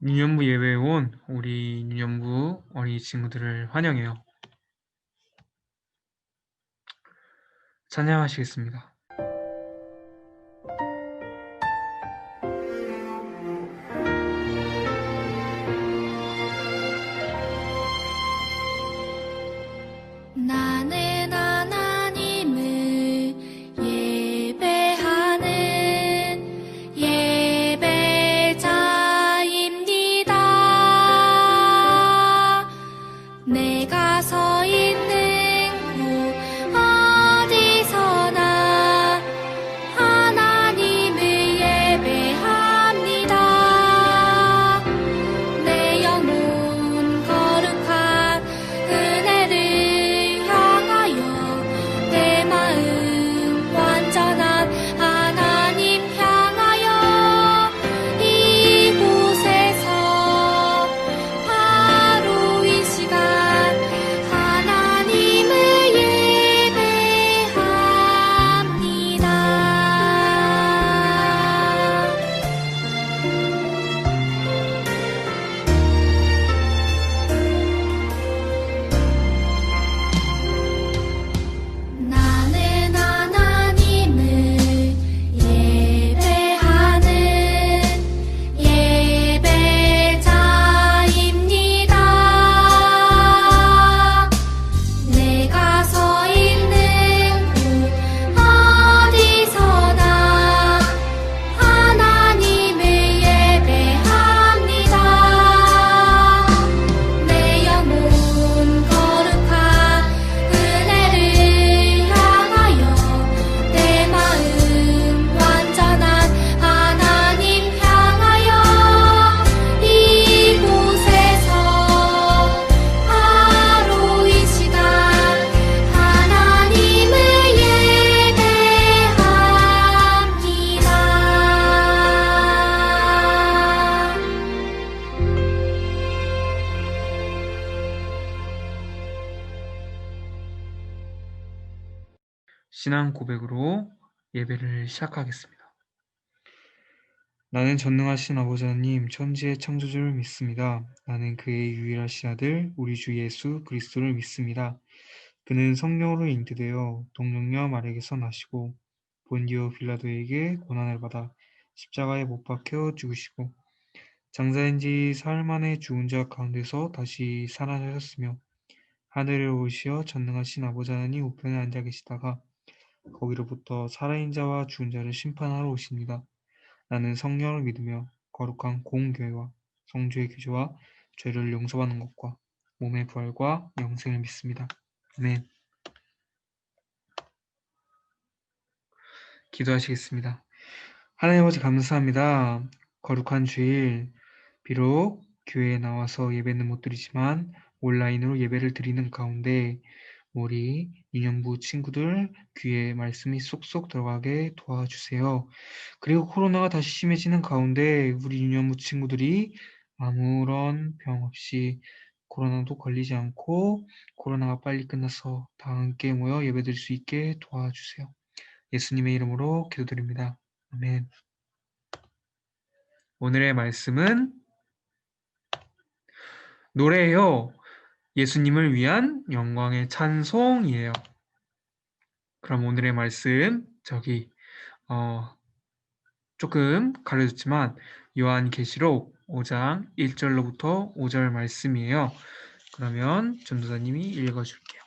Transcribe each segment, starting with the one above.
유년부 예배에 온 우리 유년부 어린이 친구들을 환영해요. 찬양하시겠습니다. 나는 하나님을 예배하는 예배자입니다. 내가 서 있는 곳 어디서나 하나님을 예배합니다. 내 영혼 거룩한 은혜를 향하여 내 마음 완전한 하나님 향하여 이곳에서 바로 이 시간 하나님을 예배합니다. 나는 하나님을 예배하는 예배자입니다. 내가 서 있는 곳 어디서나 하나님을 예배합니다. 내 영혼 거룩한 은혜를 향하여 내 마음 완전한 하나님 향하여 이곳에서 바로 이 시간 하나님을 예배합니다. 신앙 고백으로 예배를 시작하겠습니다. 나는 전능하신 아버지 하나님 천지의 창조주를 믿습니다. 나는 그의 유일하신 아들 우리 주 예수 그리스도를 믿습니다. 그는 성령으로 잉태되어 동정녀 마리아에게서 나시고 본디오 빌라도에게 고난을 받아 십자가에 못 박혀 죽으시고 장사인 지 사흘 만에 죽은 자 가운데서 다시 살아나셨으며 하늘에 오르시어 전능하신 아버지 하나님 우편에 앉아 계시다가 거기로부터 살아있는 자와 죽은 자를 심판하러 오십니다. 나는 성령을 믿으며 거룩한 공교회와 성주의 교제와 죄를 용서받는 것과 몸의 부활과 영생을 믿습니다. 아멘. 기도하시겠습니다. 하나님 아버지 감사합니다. 거룩한 주일 비록 교회에 나와서 예배는 못 드리지만 온라인으로 예배를 드리는 가운데 우리 유년부 친구들 귀에 말씀이 쏙쏙 들어가게 도와주세요. 그리고 코로나가 다시 심해지는 가운데 우리 유년부 친구들이 아무런 병 없이 코로나도 걸리지 않고 코로나가 빨리 끝나서 다 함께 모여 예배드릴 수 있게 도와주세요. 예수님의 이름으로 기도드립니다. 아멘. 오늘의 말씀은 노래예요. 예수님을 위한 영광의 찬송이에요. 그럼 오늘의 말씀 조금 가려졌지만 요한계시록 5장 1절로부터 5절 말씀이에요. 그러면 전도사님이 읽어줄게요.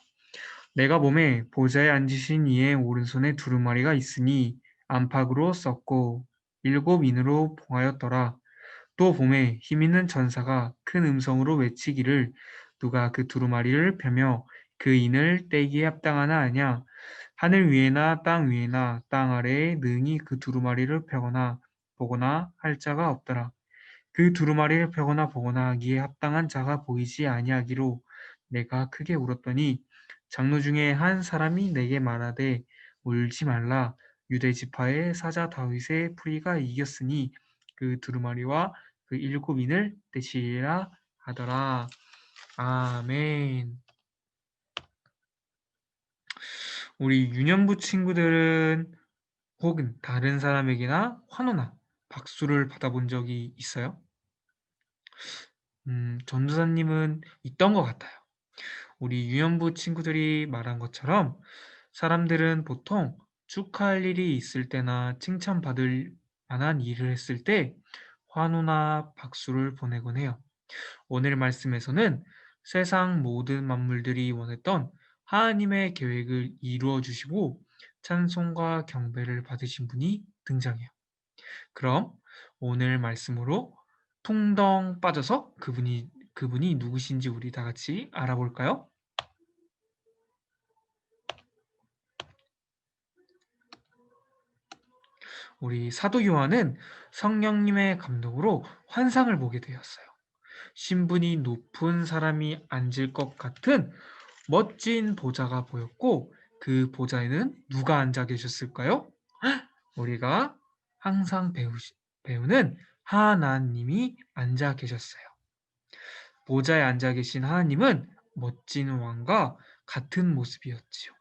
내가 봄에 보좌에 앉으신 이의 오른손에 두루마리가 있으니 안팎으로 썼고 7 인으로 봉하였더라. 또 봄에 힘있는 전사가 큰 음성으로 외치기를 누가 그 두루마리를 펴며 그 인을 떼기에 합당하나 하냐. 하늘 위에나 땅 위에나 땅 아래에 능히 그 두루마리를 펴거나 보거나 할 자가 없더라. 그 두루마리를 펴거나 보거나 하기에 합당한 자가 보이지 아니하기로 내가 크게 울었더니 장로 중에 한 사람이 내게 말하되 울지 말라. 유대 지파의 사자 다윗의 풀이가 이겼으니 그 두루마리와 그 7인을 떼시리라 하더라. 아멘. 우리 유년부 친구들은 혹은 다른 사람에게나 환호나 박수를 받아본 적이 있어요? 전도사님은 있던 것 같아요. 우리 유년부 친구들이 말한 것처럼 사람들은 보통 축하할 일이 있을 때나 칭찬받을 만한 일을 했을 때 환호나 박수를 보내곤 해요. 오늘 말씀에서는 세상 모든 만물들이 원했던 하나님의 계획을 이루어 주시고 찬송과 경배를 받으신 분이 등장해요. 그럼 오늘 말씀으로 퉁덩 빠져서 그분이 누구신지 우리 다 같이 알아볼까요? 우리 사도 요한은 성령님의 감동으로 환상을 보게 되었어요. 신분이 높은 사람이 앉을 것 같은 멋진 보좌가 보였고 그 보좌에는 누가 앉아 계셨을까요? 우리가 항상 배우는 하나님이 앉아 계셨어요. 보좌에 앉아 계신 하나님은 멋진 왕과 같은 모습이었지요.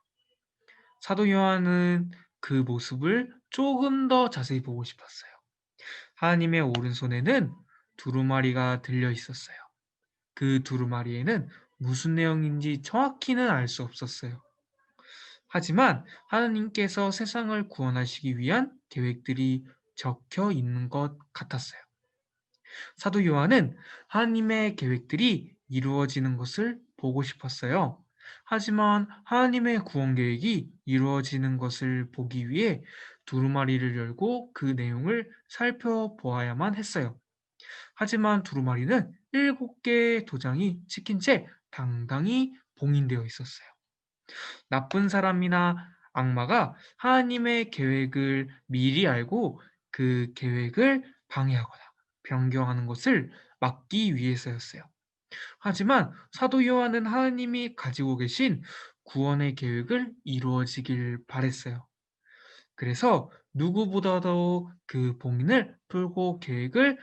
사도 요한은 그 모습을 조금 더 자세히 보고 싶었어요. 하나님의 오른손에는 두루마리가 들려 있었어요. 그 두루마리에는 무슨 내용인지 정확히는 알 수 없었어요. 하지만 하나님께서 세상을 구원하시기 위한 계획들이 적혀 있는 것 같았어요. 사도 요한은 하나님의 계획들이 이루어지는 것을 보고 싶었어요. 하지만 하나님의 구원 계획이 이루어지는 것을 보기 위해 두루마리를 열고 그 내용을 살펴보아야만 했어요. 하지만 두루마리는 7개의 도장이 찍힌 채 당당히 봉인되어 있었어요. 나쁜 사람이나 악마가 하나님의 계획을 미리 알고 그 계획을 방해하거나 변경하는 것을 막기 위해서였어요. 하지만 사도 요한은 하나님이 가지고 계신 구원의 계획을 이루어지길 바랬어요. 그래서 누구보다도 그 봉인을 풀고 계획을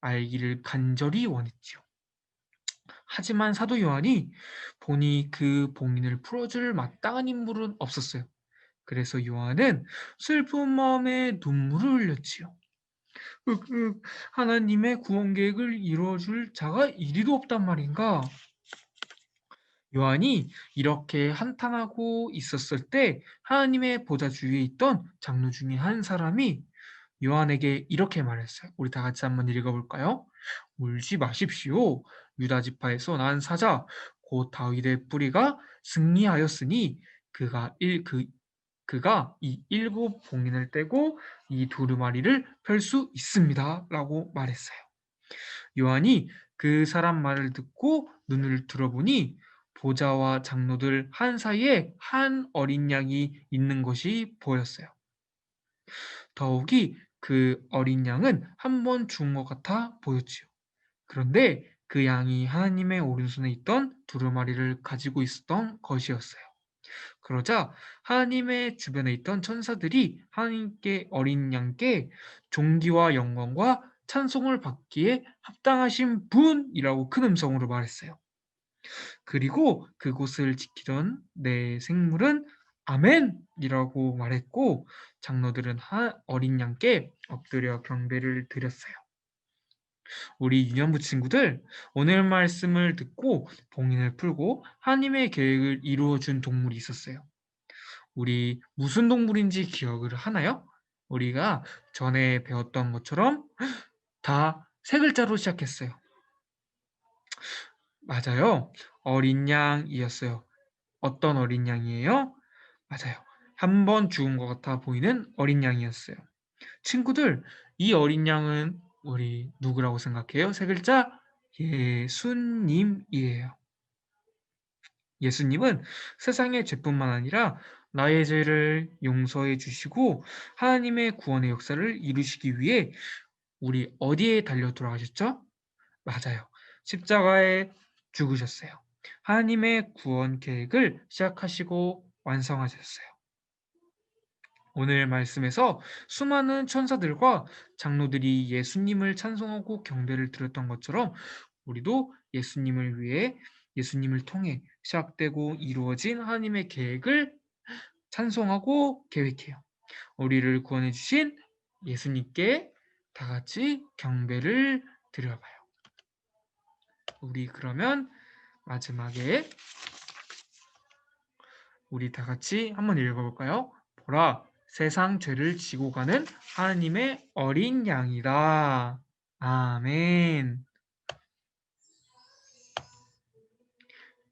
알기를 간절히 원했지요. 하지만 사도 요한이 보니 그 봉인을 풀어줄 마땅한 인물은 없었어요. 그래서 요한은 슬픈 마음에 눈물을 흘렸지요. 하나님의 구원 계획을 이루어줄 자가 이리도 없단 말인가? 요한이 이렇게 한탄하고 있었을 때 하나님의 보좌 주위에 있던 장로 중에 한 사람이 요한에게 이렇게 말했어요. 우리 다 같이 한번 읽어볼까요? 울지 마십시오. 유다 지파에서 난 사자 곧 다윗의 뿌리가 승리하였으니 그가 그가 이 7봉인을 떼고 이 두루마리를 펼 수 있습니다. 라고 말했어요. 요한이 그 사람 말을 듣고 눈을 들어보니 보좌와 장로들 한 사이에 한 어린 양이 있는 것이 보였어요. 더욱이 그 어린 양은 한 번 죽은 것 같아 보였지요. 그런데 그 양이 하나님의 오른손에 있던 두루마리를 가지고 있었던 것이었어요. 그러자 하나님의 주변에 있던 천사들이 하나님께 어린 양께 존귀와 영광과 찬송을 받기에 합당하신 분이라고 큰 음성으로 말했어요. 그리고 그곳을 지키던 내 생물은 아멘이라고 말했고 장로들은 어린 양께 엎드려 경배를 드렸어요. 우리 유년부 친구들, 오늘 말씀을 듣고 봉인을 풀고 하나님의 계획을 이루어준 동물이 있었어요. 우리 무슨 동물인지 기억을 하나요? 우리가 전에 배웠던 것처럼 다 세 글자로 시작했어요. 맞아요. 어린 양이었어요. 어떤 어린 양이에요? 맞아요. 한 번 죽은 것 같아 보이는 어린 양이었어요. 친구들, 이 어린 양은 우리 누구라고 생각해요? 세 글자? 예수님이에요. 예수님은 세상의 죄뿐만 아니라 나의 죄를 용서해 주시고 하나님의 구원의 역사를 이루시기 위해 우리 어디에 달려 돌아가셨죠? 맞아요. 십자가에 죽으셨어요. 하나님의 구원 계획을 시작하시고 완성하셨어요. 오늘 말씀에서 수많은 천사들과 장로들이 예수님을 찬송하고 경배를 드렸던 것처럼 우리도 예수님을 위해 예수님을 통해 시작되고 이루어진 하나님의 계획을 찬송하고 계획해요. 우리를 구원해 주신 예수님께 다 같이 경배를 드려봐요. 우리 그러면 마지막에 우리 다 같이 한번 읽어볼까요? 보라, 세상 죄를 지고 가는 하나님의 어린 양이다. 아멘.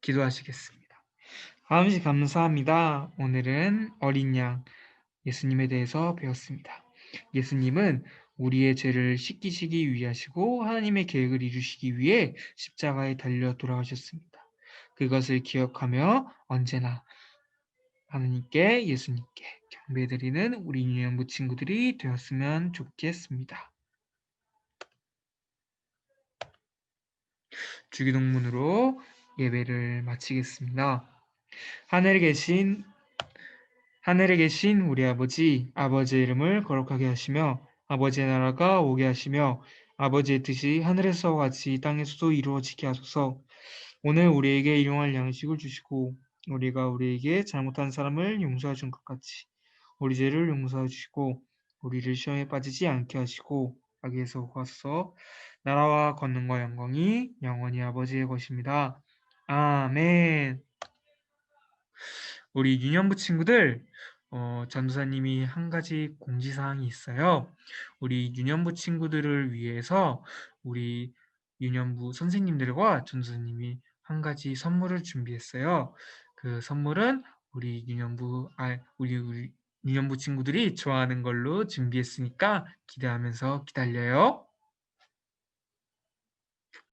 기도하시겠습니다. 아버지 감사합니다. 오늘은 어린 양 예수님에 대해서 배웠습니다. 예수님은 우리의 죄를 씻기시기 위하시고 하나님의 계획을 이루시기 위해 십자가에 달려 돌아가셨습니다. 그것을 기억하며 언제나 하나님께 예수님께 경배드리는 우리 유년부 친구들이 되었으면 좋겠습니다. 주기도문으로 예배를 마치겠습니다. 하늘에 계신 우리 아버지, 아버지의 이름을 거룩하게 하시며 아버지의 나라가 오게 하시며 아버지의 뜻이 하늘에서와 같이 땅에서도 이루어지게 하소서. 오늘 우리에게 일용할 양식을 주시고 우리가 우리에게 잘못한 사람을 용서해 준 것 같이 우리 죄를 용서해 주시고 우리를 시험에 빠지지 않게 하시고 악에서 구하소서. 나라와 권능과 영광이 영원히 아버지의 것입니다. 아멘. 우리 유년부 친구들, 전도사님이 한 가지 공지사항이 있어요. 우리 유년부 친구들을 위해서 우리 유년부 선생님들과 전도사님이 한 가지 선물을 준비했어요. 그 선물은 우리 유년부 친구들이 좋아하는 걸로 준비했으니까 기대하면서 기다려요.